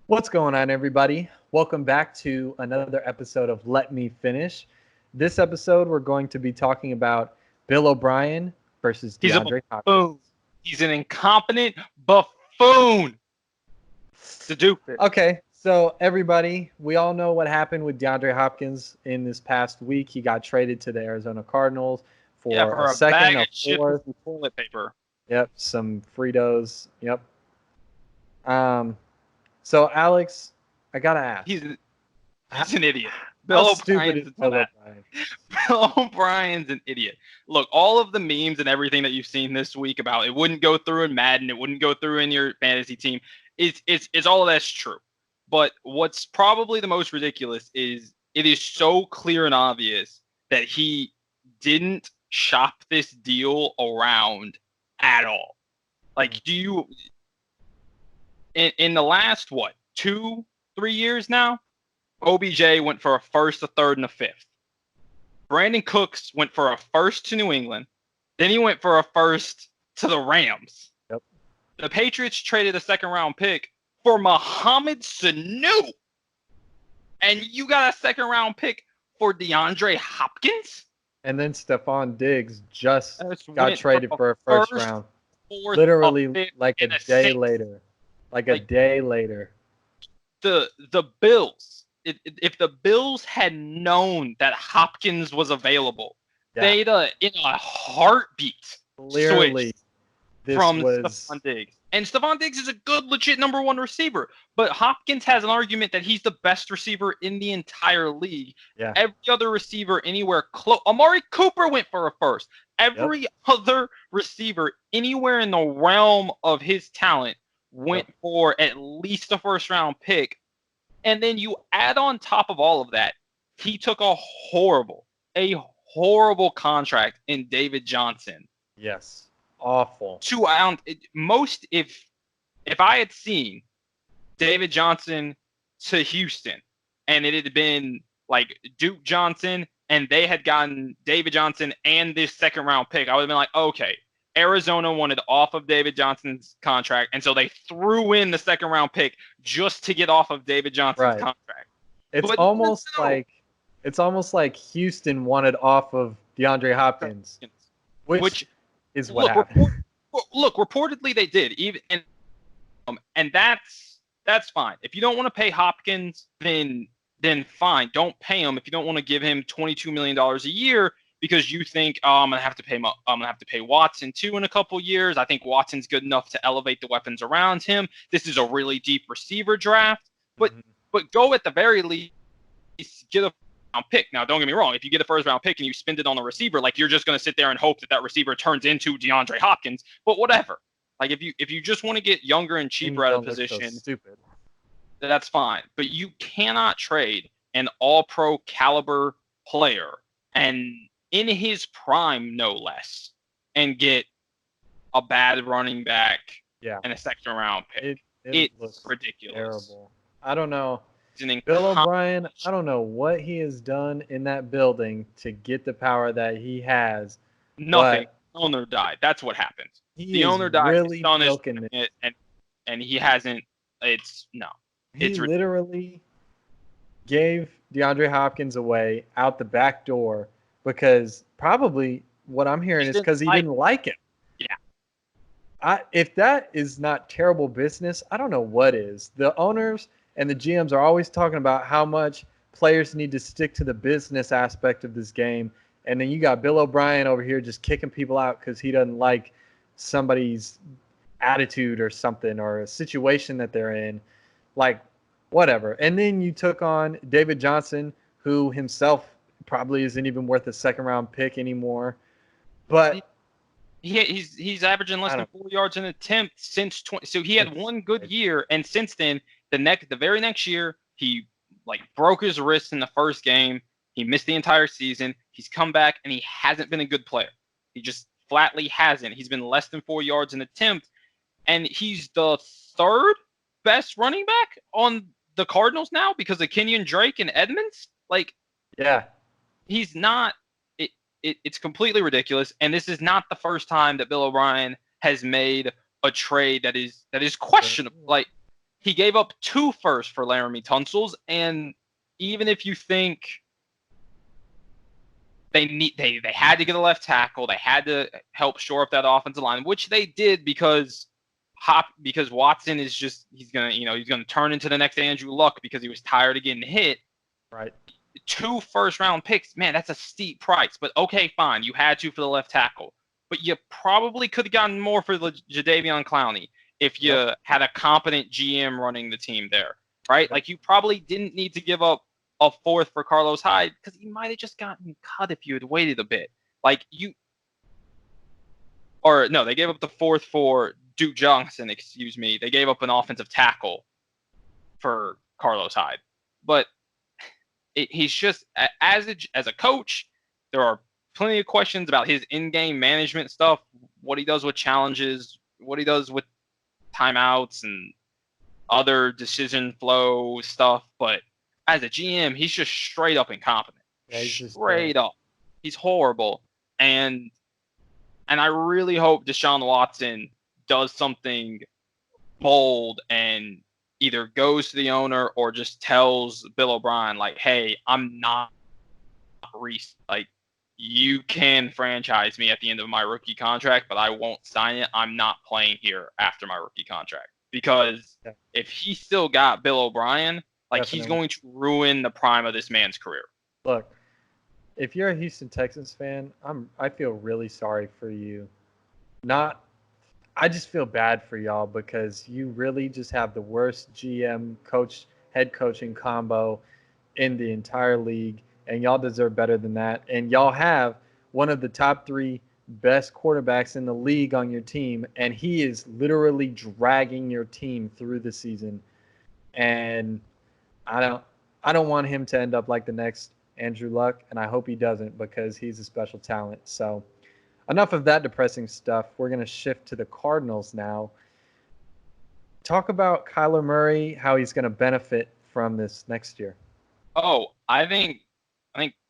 What's going on, everybody? Welcome back to another episode of Let Me Finish. This episode, we're going to be talking about Bill O'Brien versus He's a DeAndre buffoon. Hopkins. He's an incompetent buffoon. Stupid. Okay, so everybody, we all know what happened with DeAndre Hopkins in this past week. He got traded to the Arizona Cardinals Yeah, for a for a second, bag a of chips and fourth. some toilet paper. Yep, some Fritos. Yep. Um, so Alex, I gotta ask, He's how, an idiot. how Bill stupid O'Brien's is a Bill dumbass. O'Brien? Bill O'Brien's an idiot. Look, all of the memes and everything that you've seen this week about it wouldn't go through in Madden, it wouldn't go through in your fantasy team. It's all of that's true. But what's probably the most ridiculous is it is so clear and obvious that he didn't shop this deal around at all. Like, do you in the last 2-3 years now, OBJ went for a first, a third, and a fifth. Brandon Cooks went for a first to New England. Then he went for a first to the Rams. Yep. The Patriots traded a second-round pick for Mohamed Sanu. And you got a second-round pick for DeAndre Hopkins? And then Stephon Diggs just got went traded for a first round. fourth, Literally fifth, like a and day sixth. later. Like a day later. The Bills, if the Bills had known that Hopkins was available, they'd in a heartbeat Clearly, this from was Stephon Diggs. And Stephon Diggs is a good, legit number one receiver. But Hopkins has an argument that he's the best receiver in the entire league. Yeah. Every other receiver anywhere close. Amari Cooper went for a first. Every other receiver anywhere in the realm of his talent went for at least a first-round pick. And then you add on top of all of that, he took a horrible contract in David Johnson. Yes. Awful. If I had seen David Johnson to Houston and it had been like Duke Johnson and they had gotten David Johnson and this second round pick, I would have been like, okay, Arizona wanted off of David Johnson's contract, and so they threw in the second round pick just to get off of David Johnson's contract. It's almost like Houston wanted off of DeAndre Hopkins, which is what happened. Look, reportedly they did, and that's fine. If you don't want to pay Hopkins, then fine, don't pay him. If you don't want to give him $22 million a year because you think, I'm gonna have to pay Watson too in a couple years. I think Watson's good enough to elevate the weapons around him. This is a really deep receiver draft, but go at the very least get a round pick. Now, don't get me wrong. If you get a first round pick and you spend it on a receiver, like you're just going to sit there and hope that receiver turns into DeAndre Hopkins. But whatever. Like if you just want to get younger and cheaper at a position, that's fine. But you cannot trade an all-pro caliber player and in his prime, no less, and get a bad running back and a second round pick. It's ridiculous. Terrible. I don't know. Bill O'Brien, I don't know what he has done in that building to get the power that he has. Nothing. The owner died. That's what happened. The owner died. Really milking it, and he hasn't. He literally gave DeAndre Hopkins away out the back door because probably what I'm hearing is because he didn't like him. Yeah. If that is not terrible business, I don't know what is. The owners and the GMs are always talking about how much players need to stick to the business aspect of this game. And then you got Bill O'Brien over here just kicking people out because he doesn't like somebody's attitude or something or a situation that they're in. Like, whatever. And then you took on David Johnson, who himself probably isn't even worth a second-round pick anymore. But he's averaging less than 4 yards an attempt since 20. So he had one good year, and since then, the very next year, he broke his wrist in the first game. He missed the entire season. He's come back, and he hasn't been a good player. He just flatly hasn't. He's been less than 4 yards an attempt, and he's the third best running back on the Cardinals now because of Kenyon Drake and Edmonds. He's not. It's completely ridiculous, and this is not the first time that Bill O'Brien has made a trade that is questionable. he gave up 2 firsts for Laramie Tunsil's, and even if you think they had to get a left tackle, they had to help shore up that offensive line, which they did because Watson is just he's gonna turn into the next Andrew Luck because he was tired of getting hit. Right. 2 first-round picks, man, that's a steep price. But okay, fine, you had to for the left tackle, but you probably could have gotten more for Jadeveon Clowney if you had a competent GM running the team there, right? Yep. Like you probably didn't need to give up a 4th for Carlos Hyde because he might have just gotten cut if you had waited a bit. They gave up the 4th for Duke Johnson, excuse me. They gave up an offensive tackle for Carlos Hyde. But he's just, as a coach, there are plenty of questions about his in-game management stuff, what he does with challenges, what he does with timeouts and other decision flow stuff. But as a GM, he's just straight up incompetent. Yeah, he's straight up. He's horrible. And I really hope Deshaun Watson does something bold and either goes to the owner or just tells Bill O'Brien, like, hey, I'm not Reese. Like, you can franchise me at the end of my rookie contract, but I won't sign it. I'm not playing here after my rookie contract. Because if he still got Bill O'Brien, like, he's going to ruin the prime of this man's career. Look, if you're a Houston Texans fan, I feel really sorry for you. I just feel bad for y'all because you really just have the worst GM head coaching combo in the entire league, and y'all deserve better than that. And y'all have one of the top 3 best quarterbacks in the league on your team, and he is literally dragging your team through the season. And I don't want him to end up like the next Andrew Luck, and I hope he doesn't because he's a special talent. So enough of that depressing stuff. We're going to shift to the Cardinals now. Talk about Kyler Murray, how he's going to benefit from this next year. Oh, I think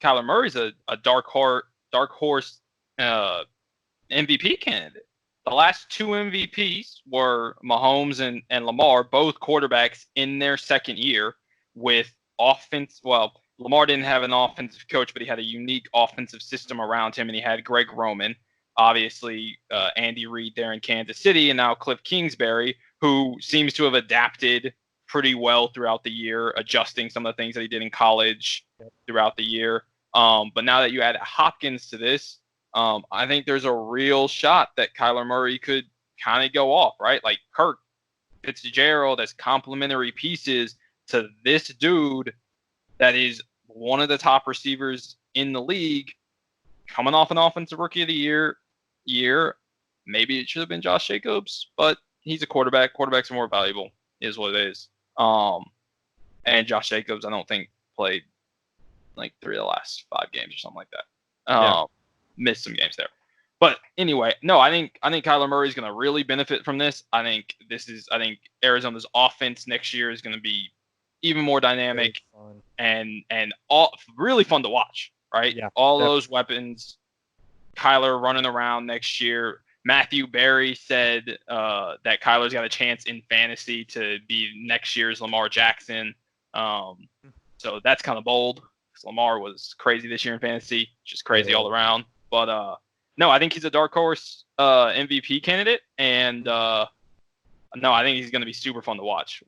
Kyler Murray's a dark horse MVP candidate. The last 2 MVPs were Mahomes and Lamar, both quarterbacks in their second year with offense. Well, Lamar didn't have an offensive coach, but he had a unique offensive system around him, and he had Greg Roman, obviously Andy Reid there in Kansas City, and now Cliff Kingsbury, who seems to have adapted pretty well throughout the year, adjusting some of the things that he did in college throughout the year. But now that you add Hopkins to this, I think there's a real shot that Kyler Murray could kind of go off, right? Like Kirk Fitzgerald as complementary pieces to this dude that is one of the top receivers in the league, coming off an offensive rookie of the year. Maybe it should have been Josh Jacobs, but he's a quarterback. Quarterbacks are more valuable, is what it is. And Josh Jacobs, I don't think played like 3 of the last 5 games or something like that. Missed some games there. But anyway, no, I think Kyler Murray is going to really benefit from this. I think Arizona's offense next year is going to be even more dynamic and all really fun to watch, right? Yeah, all those weapons, Kyler running around next year. Matthew Berry said that Kyler's got a chance in fantasy to be next year's Lamar Jackson. So that's kind of bold because Lamar was crazy this year in fantasy, just crazy all around. But no, I think he's a dark horse MVP candidate, and no, I think he's going to be super fun to watch.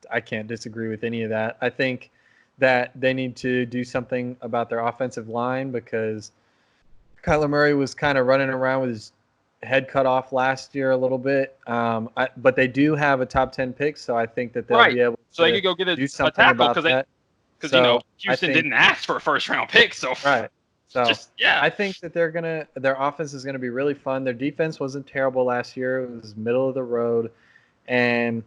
I can't disagree with any of that. I think that they need to do something about their offensive line because Kyler Murray was kind of running around with his head cut off last year a little bit. But they do have a top 10 pick, so I think that they'll be able to they could go get do something about that. Because Houston didn't ask for a first round pick, so right. So yeah, I think that their offense is gonna be really fun. Their defense wasn't terrible last year; it was middle of the road, and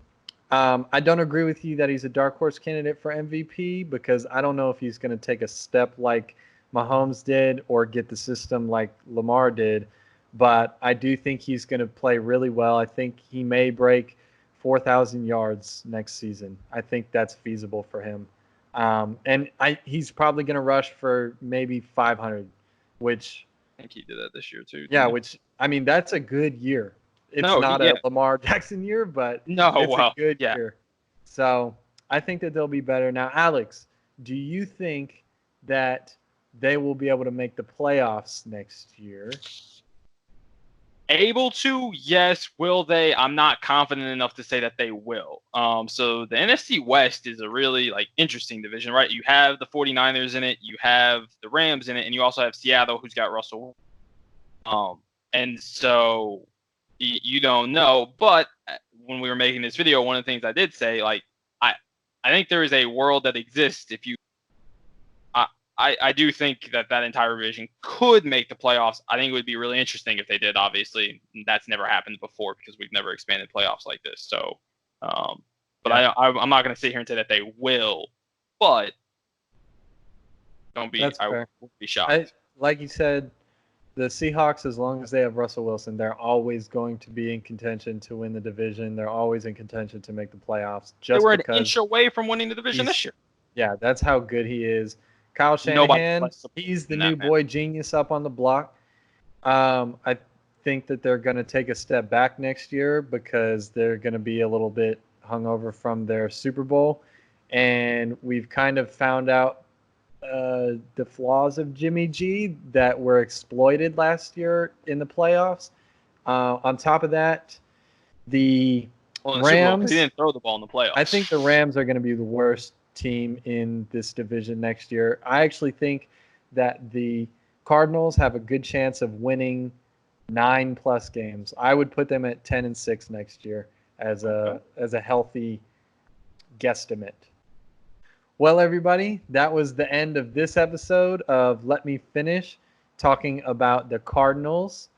I don't agree with you that he's a dark horse candidate for MVP because I don't know if he's going to take a step like Mahomes did or get the system like Lamar did. But I do think he's going to play really well. I think he may break 4,000 yards next season. I think that's feasible for him. And he's probably going to rush for maybe 500, which I think he did that this year too. Yeah, which I mean that's a good year. it's No, not yeah. a Lamar Jackson year, but No, it's well, a good yeah. year. So I think that they'll be better. Now, Alex, do you think that they will be able to make the playoffs next year? Able to, yes. Will they? I'm not confident enough to say that they will. So the NFC West is a really like interesting division, right? You have the 49ers in it, you have the Rams in it, and you also have Seattle, who's got Russell. And so you don't know. But when we were making this video, one of the things I did say, like, I think there is a world that exists if you. I do think that entire division could make the playoffs. I think it would be really interesting if they did. Obviously, that's never happened before because we've never expanded playoffs like this. So, but Yeah. I'm not going to sit here and say that they will. But don't be. That's I fair. would be shocked. Like you said, the Seahawks, as long as they have Russell Wilson, they're always going to be in contention to win the division. They're always in contention to make the playoffs. They Just were an because inch away from winning the division this year. Yeah, that's how good he is. Kyle Nobody Shanahan, likes he's the in new that man. boy genius up on the block. I think that they're going to take a step back next year because they're going to be a little bit hungover from their Super Bowl. And we've kind of found out the flaws of Jimmy G that were exploited last year in the playoffs. On top of that, the Well, in the Super Bowl, Rams. he didn't throw the ball in the playoffs. I think the Rams are going to be the worst team in this division next year. I actually think that the Cardinals have a good chance of winning 9+ games. I would put them at 10-6 next year as a healthy guesstimate. Well, everybody, that was the end of this episode of Let Me Finish, talking about the Cardinals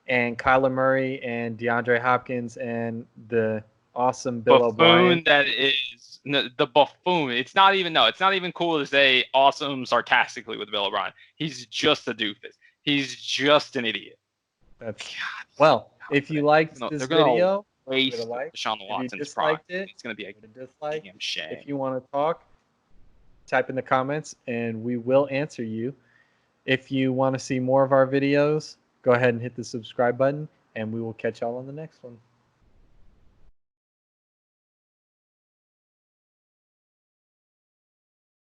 and Kyler Murray and DeAndre Hopkins and the awesome Bill O'Brien. That is the buffoon. It's not even cool to say awesome sarcastically with Bill O'Brien. He's just a doofus. He's just an idiot. Well, if you liked this video, waste give it a like. Deshaun If you Watson's disliked prime. it, It's going to be a dislike. damn shame. If you want to talk, type in the comments and we will answer you. If you want to see more of our videos, go ahead and hit the subscribe button and we will catch y'all on the next one.